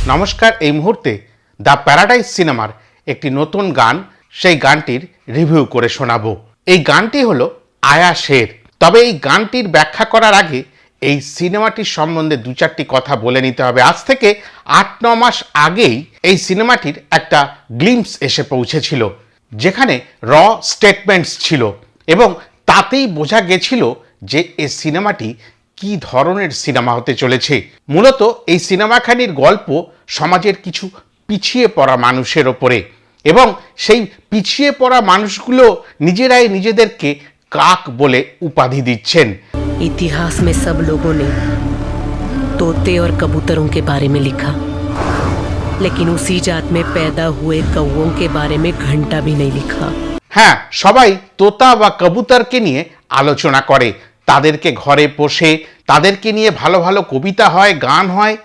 নমস্কার। এই মুহূর্তে দ্য প্যারাডাইস সিনেমার একটি নতুন গান, সেই গানটির রিভিউ করে শোনাবো। এই গানটি হলো আয়া শের। তবে এই গানটির ব্যাখ্যা করার আগে এই সিনেমাটির সম্বন্ধে দু চারটি কথা বলে নিতে হবে। আজ থেকে 8-9 মাস আগেই এই সিনেমাটির একটা গ্লিম্পস এসে পৌঁছেছিল, যেখানে র স্টেটমেন্টস ছিল এবং তাতেই বোঝা গেছিল যে এই সিনেমাটি কি ধরনের সিনেমা হতে চলেছে। মূলত এই সিনেমাখানির গল্প সমাজের কিছু পিছিয়ে পড়া মানুষের ওপরে, এবং সেই পিছিয়ে পড়া মানুষগুলো নিজেরাই নিজেদেরকে কাক বলে উপাধি দিচ্ছেন। इतिहास में सब लोगों ने तोते और कबूतरों के बारे में लिखा, लेकिन उसी जात में पैदा हुए कौओं के बारे में घंटा भी नहीं लिखा। হ্যাঁ, সবাই তোতা বা কবুতরকে নিয়ে আলোচনা করে, তাদেরকে ঘরে পোষে, তাদেরকে নিয়ে ভালো ভালো কবিতা হয়, গান হয়,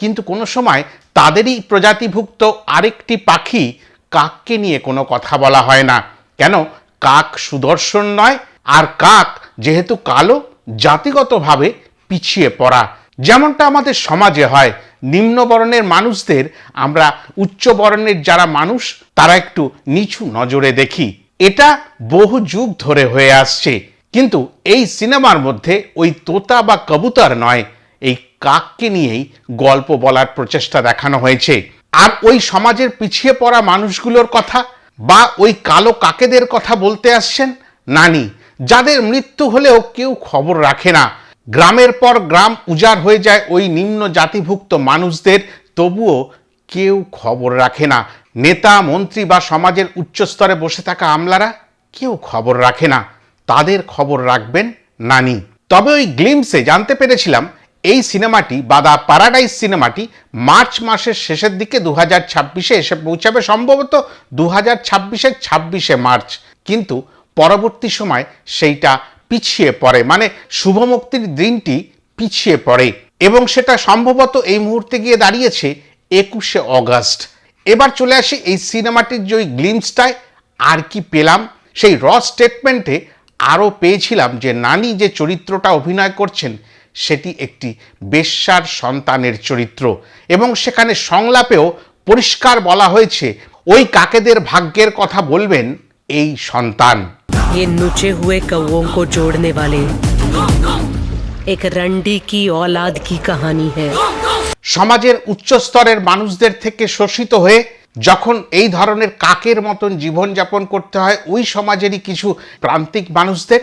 কিন্তু কোনো সময় তাদেরই প্রজাতিভুক্ত আরেকটি পাখি কাককে নিয়ে কোনো কথা বলা হয় না। কেন? কাক সুদর্শন নয়, আর কাক যেহেতু কালো, জাতিগতভাবে পিছিয়ে পড়া। যেমনটা আমাদের সমাজে হয়, নিম্নবর্ণের মানুষদের আমরা উচ্চ বর্ণের যারা মানুষ তারা একটু নিচু নজরে দেখি। এটা বহু যুগ ধরে হয়ে আসছে, কিন্তু এই সিনেমার মধ্যে ওই তোতা বা কবুতর নয়, এই কাককে নিয়েই গল্প বলার প্রচেষ্টা দেখানো হয়েছে। আর ওই সমাজের পিছিয়ে পড়া মানুষগুলোর কথা বা ওই কালো কাকেদের কথা বলতে আসছেন নানি, যাদের মৃত্যু হলেও কেউ খবর রাখে না। গ্রামের পর গ্রাম উজাড় হয়ে যায় ওই নিম্ন জাতিভুক্ত মানুষদের, তবুও কেউ খবর রাখে না। নেতা মন্ত্রী বা সমাজের উচ্চস্তরে বসে থাকা আমলারা কেউ খবর রাখে না, তাদের খবর রাখবেন নানি। তবে ওই গ্লিম্পসে জানতে পেরেছিলাম এই সিনেমাটি বা দ্য প্যারাডাইস সিনেমাটি মার্চ মাসের শেষের দিকে 2026-এ এসে পৌঁছাবে, সম্ভবত 2026-এর 26শে মার্চ। কিন্তু পরবর্তী সময় সেইটা পিছিয়ে পড়ে, মানে শুভ মুক্তির দিনটি পিছিয়ে পড়ে, এবং সেটা সম্ভবত এই মুহূর্তে গিয়ে দাঁড়িয়েছে 21শে অগস্ট। এবার চলে আসি এই সিনেমাটির যে ওই গ্লিম্পসটায় আর কি পেলাম। সেই র স্টেটমেন্টে আরও পেয়েছিলাম যে নানি যে চরিত্রটা অভিনয় করছেন সেটি একটি বেশ্যার সন্তানের চরিত্র, এবং সেখানে সংলাপেও পরিষ্কার বলা হয়েছে ওই কাকেদের ভাগ্যের কথা বলবেন এই সন্তান। ये नुचे हुए कौओं को जोड़ने वाले एक रंडी की औलाद की कहानी है। সমাজের উচ্চস্তরের মানুষদের থেকে শোষিত হয়ে যখন এই ধরনের কাকের মতন জীবনযাপন করতে হয় ওই সমাজেরই কিছু প্রান্তিক মানুষদের,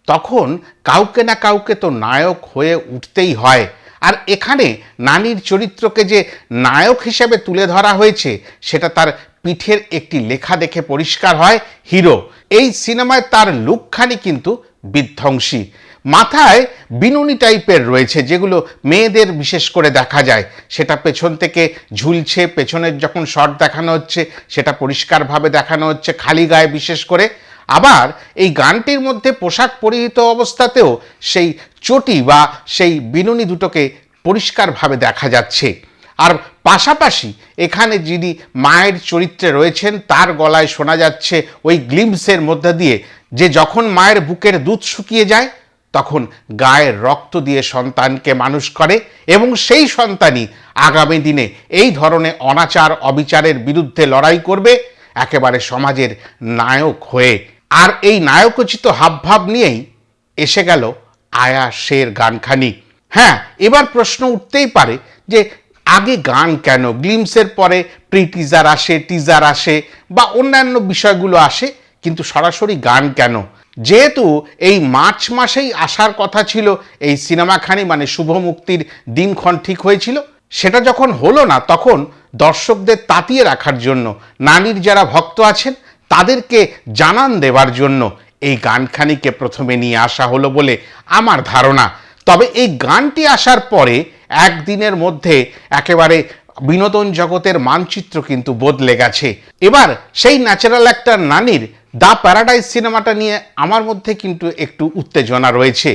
তখন কাউকে না কাউকে তো নায়ক হয়ে উঠতেই হয়। আর এখানে নানির চরিত্রকে যে নায়ক হিসেবে তুলে ধরা হয়েছে সেটা তার পিঠের একটি লেখা দেখে পরিষ্কার হয়। হিরো। এই সিনেমায় তার লুকখানি কিন্তু বিধ্বংসী। মাথায় বিনুনি টাইপের রয়েছে, যেগুলো মেয়েদের বিশেষ করে দেখা যায়, সেটা পেছন থেকে ঝুলছে, পেছনের যখন শট দেখানো হচ্ছে সেটা পরিষ্কারভাবে দেখানো হচ্ছে, খালি গায়ে বিশেষ করে। আবার এই গানটির মধ্যে পোশাক পরিহিত অবস্থাতেও সেই চটি বা সেই বিনুনি দুটোকে পরিষ্কারভাবে দেখা যাচ্ছে। আর পাশাপাশি এখানে যিনি মায়ের চরিত্রে রয়েছেন তার গলায় শোনা যাচ্ছে ওই গ্লিম্পসের মধ্যে দিয়ে যে যখন মায়ের বুকের দুধ শুকিয়ে যায় তখন গায়ের রক্ত দিয়ে সন্তানকে মানুষ করে, এবং সেই সন্তানই আগামী দিনে এই ধরনের অনাচার অবিচারের বিরুদ্ধে লড়াই করবে একেবারে সমাজের নায়ক হয়ে। আর এই নায়কোচিত হাবভাব নিয়েই এসে গেল আয়া শের গানখানি। হ্যাঁ, এবার প্রশ্ন উঠতেই পারে যে আগে গান কেন? গ্লিম্পসের পরে প্রি টিজার আসে, টিজার আসে বা অন্যান্য বিষয়গুলো আসে, কিন্তু সরাসরি গান কেন? যেহেতু এই মার্চ মাসেই আসার কথা ছিল এই সিনেমাখানি, মানে শুভ মুক্তির দিনক্ষণ ঠিক হয়েছিল, সেটা যখন হলো না তখন দর্শকদের তাতিয়ে রাখার জন্য, নানির যারা ভক্ত আছেন তাদেরকে জানান দেওয়ার জন্য এই গানখানিকে প্রথমে নিয়ে আসা হলো বলে আমার ধারণা। তবে এই গানটি আসার পরে একদিনের মধ্যে একেবারে বিনোদন জগতের মানচিত্র কিন্তু বদলে গেছে। এবার সেই ন্যাচারাল অ্যাক্টর নানির দ্য প্যারাডাইস সিনেমাটা নিয়ে আমার মধ্যে কিন্তু একটু উত্তেজনা রয়েছে।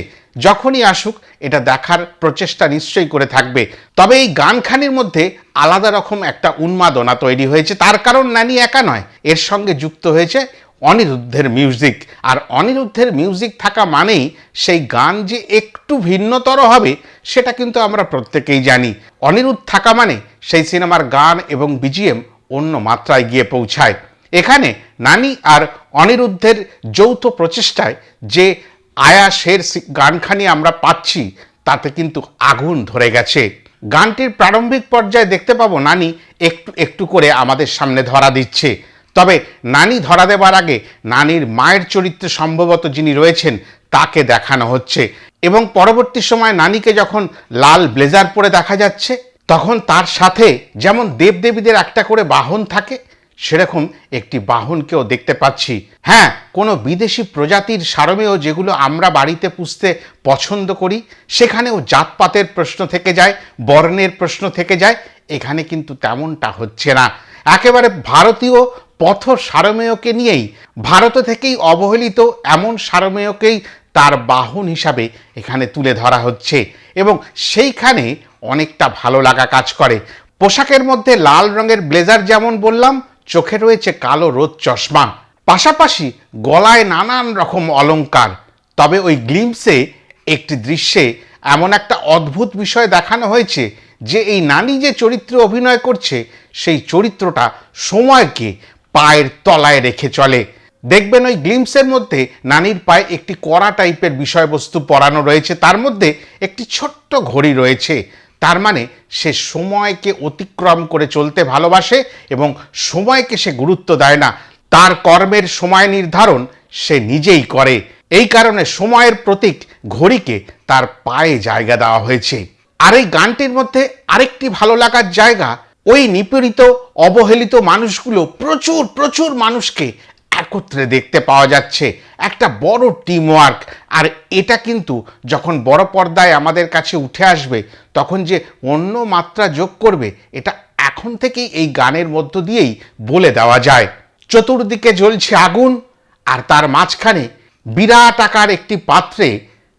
যখনই আসুক এটা দেখার প্রচেষ্টা নিশ্চয়ই করে থাকবে। তবে এই গানখানির মধ্যে আলাদা রকম একটা উন্মাদনা তৈরি হয়েছে, তার কারণ নানি একা নয়, এর সঙ্গে যুক্ত হয়েছে অনিরুদ্ধের মিউজিক। আর অনিরুদ্ধের মিউজিক থাকা মানেই সেই গান যে একটু ভিন্নতর হবে সেটা কিন্তু আমরা প্রত্যেকেই জানি। অনিরুদ্ধ থাকা মানে সেই সিনেমার গান এবং বিজিএম অন্য মাত্রায় গিয়ে পৌঁছায়। এখানে নানি আর অনিরুদ্ধের যৌথ প্রচেষ্টায় যে আয়া শের গানখানি আমরা পাচ্ছি তাতে কিন্তু আগুন ধরে গেছে। গানটির প্রারম্ভিক পর্যায়ে দেখতে পাবো নানি একটু একটু করে আমাদের সামনে ধরা দিচ্ছে। তবে নানি ধরা দেবার আগে নানির মায়ের চরিত্রে সম্ভবত যিনি রয়েছেন তাকে দেখানো হচ্ছে এবং পরবর্তী সময় নানিকে যখন লাল ব্লেজার পরে দেখা যাচ্ছে তখন তার সাথে যেমন দেবদেবীদের একটা করে বাহন থাকে সেরকম একটি বাহনকেও দেখতে পাচ্ছি। হ্যাঁ, কোনো বিদেশি প্রজাতির সারমেয় যেগুলো আমরা বাড়িতে পুষতে পছন্দ করি সেখানেও জাতপাতের প্রশ্ন থেকে যায়, বর্ণের প্রশ্ন থেকে যায়। এখানে কিন্তু তেমনটা হচ্ছে না। একেবারে ভারতীয় পথ সারমেয়কে নিয়েই, ভারত থেকেই অবহেলিত এমন সারমেয়কেই তার বাহন হিসাবে এখানে তুলে ধরা হচ্ছে এবং সেইখানে অনেকটা ভালো লাগা কাজ করে। পোশাকের মধ্যে লাল রঙের ব্লেজার যেমন বললাম, চোখে রয়েছে কালো রোদ চশমা, পাশাপাশি গলায় নানান রকম অলংকার। তবে ওই গ্লিমসে একটি দৃশ্যে এমন একটা অদ্ভুত বিষয় দেখানো হয়েছে যে এই নানি যে চরিত্রে অভিনয় করছে সেই চরিত্রটা সময়কে পায়ের তলায় রেখে চলে। দেখবেন ওই গ্লিমসের মধ্যে নানির পায়ে একটি কড়া টাইপের বিষয়বস্তু পরানো রয়েছে, তার মধ্যে একটি ছোট্ট ঘড়ি রয়েছে। তার মানে সে সময়কে অতিক্রম করে চলতে ভালোবাসে এবং সময়কে সে গুরুত্ব দেয় না। তার কর্মের সময় নির্ধারণ সে নিজেই করে। এই কারণে সময়ের প্রতীক ঘড়িকে তার পায়ে জায়গা দেওয়া হয়েছে। আর এই গানটির মধ্যে আরেকটি ভালো লাগার জায়গা, ওই নিপীড়িত অবহেলিত মানুষগুলো, প্রচুর প্রচুর মানুষকে একত্রে দেখতে পাওয়া যাচ্ছে, একটা বড় টিম ওয়ার্ক। আর এটা কিন্তু যখন বড় পর্দায় আমাদের কাছে উঠে আসবে তখন যে অন্য মাত্রা যোগ করবে এটা এখন থেকেই এই গানের মধ্য দিয়েই বলে দেওয়া যায়। চতুর্দিকে জ্বলছে আগুন আর তার মাঝখানে বিরাট আকার একটি পাত্রে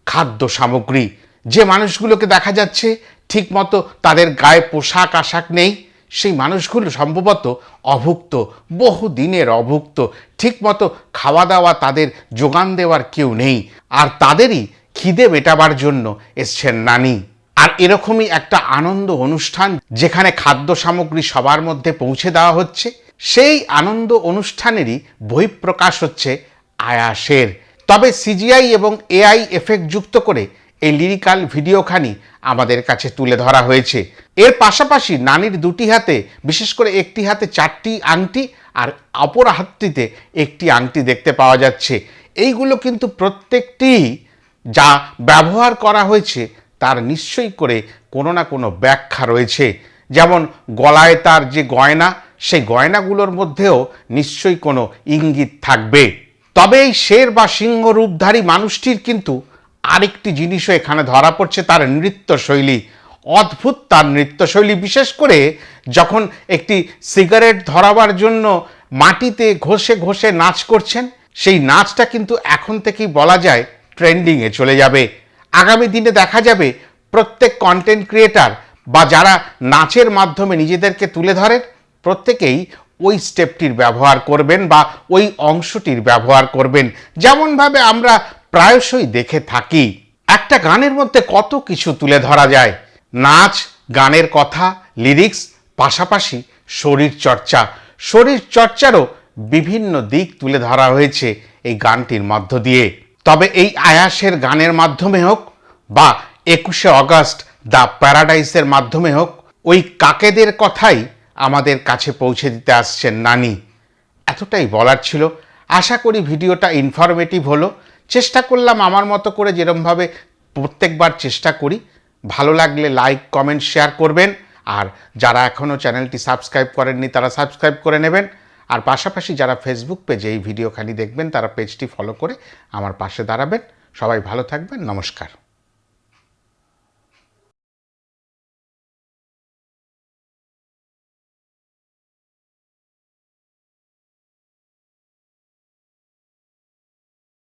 খাদ্য সামগ্রী। যে মানুষগুলোকে দেখা যাচ্ছে ঠিকমতো তাদের গায়ে পোশাক আশাক নেই, সেই মানুষগুলো সম্ভবত অভুক্ত, বহু দিনের অভুক্ত, ঠিকমতো খাওয়া দাওয়া তাদের যোগান দেওয়ার কেউ নেই। আর তাদেরই খিদে মেটাবার জন্য এসছেন নানি। আর এরকমই একটা আনন্দ অনুষ্ঠান যেখানে খাদ্য সামগ্রী সবার মধ্যে পৌঁছে দেওয়া হচ্ছে, সেই আনন্দ অনুষ্ঠানেরই বহিঃপ্রকাশ হচ্ছে আয়া শের। তবে সিজিআই এবং এআই এফেক্ট যুক্ত করে এই লিরিক্যাল ভিডিওখানি আমাদের কাছে তুলে ধরা হয়েছে। এর পাশাপাশি নানির দুটি হাতে, বিশেষ করে একটি হাতে 4টি আংটি আর অপর হাতটিতে একটি আংটি দেখতে পাওয়া যাচ্ছে। এইগুলো কিন্তু প্রত্যেকটি যা ব্যবহার করা হয়েছে তার নিশ্চয়ই করে কোনো না কোনো ব্যাখ্যা রয়েছে। যেমন গলায় তার যে গয়না, সেই গয়নাগুলোর মধ্যেও নিশ্চয়ই কোনো ইঙ্গিত থাকবে। তবে এই শের বা সিংহ রূপধারী মানুষটির কিন্তু আরেকটি জিনিসও এখানে ধরা পড়ছে, তার নৃত্যশৈলী। অদ্ভুত তার নৃত্যশৈলী, বিশেষ করে যখন একটি সিগারেট ধরাবার জন্য মাটিতে ঘষে ঘষে নাচ করছেন, সেই নাচটা কিন্তু এখন থেকেই বলা যায় ট্রেন্ডিংয়ে চলে যাবে। আগামী দিনে দেখা যাবে প্রত্যেক কন্টেন্ট ক্রিয়েটার বা যারা নাচের মাধ্যমে নিজেদেরকে তুলে ধরেন প্রত্যেকেই ওই স্টেপটির ব্যবহার করবেন বা ওই অংশটির ব্যবহার করবেন, যেমনভাবে আমরা প্রায়শই দেখে থাকি। একটা গানের মধ্যে কত কিছু তুলে ধরা যায়, নাচ, গানের কথা, লিরিক্স, পাশাপাশি শরীর চর্চা। শরীর চর্চারও বিভিন্ন দিক তুলে ধরা হয়েছে এই গানটির মধ্য দিয়ে। তবে এই আয়াসের গানের মাধ্যমে হোক বা 21শে অগস্ট দ্য প্যারাডাইসের মাধ্যমে হোক, ওই কাকেদের কথাই আমাদের কাছে পৌঁছে দিতে আসছেন নানি। এতটাই বলার ছিল। আশা করি ভিডিওটা ইনফরমেটিভ হলো। চেষ্টা করলাম আমার মতো করে, যেরমভাবে প্রত্যেকবার চেষ্টা করি। ভালো লাগলে লাইক, কমেন্ট, শেয়ার করবেন। আর যারা এখনও চ্যানেলটি সাবস্ক্রাইব করেননি তারা সাবস্ক্রাইব করে নেবেন। আর পাশাপাশি যারা ফেসবুক পেজে এই ভিডিওখানি দেখবেন তারা পেজটি ফলো করে আমার পাশে দাঁড়াবেন। সবাই ভালো থাকবেন। নমস্কার।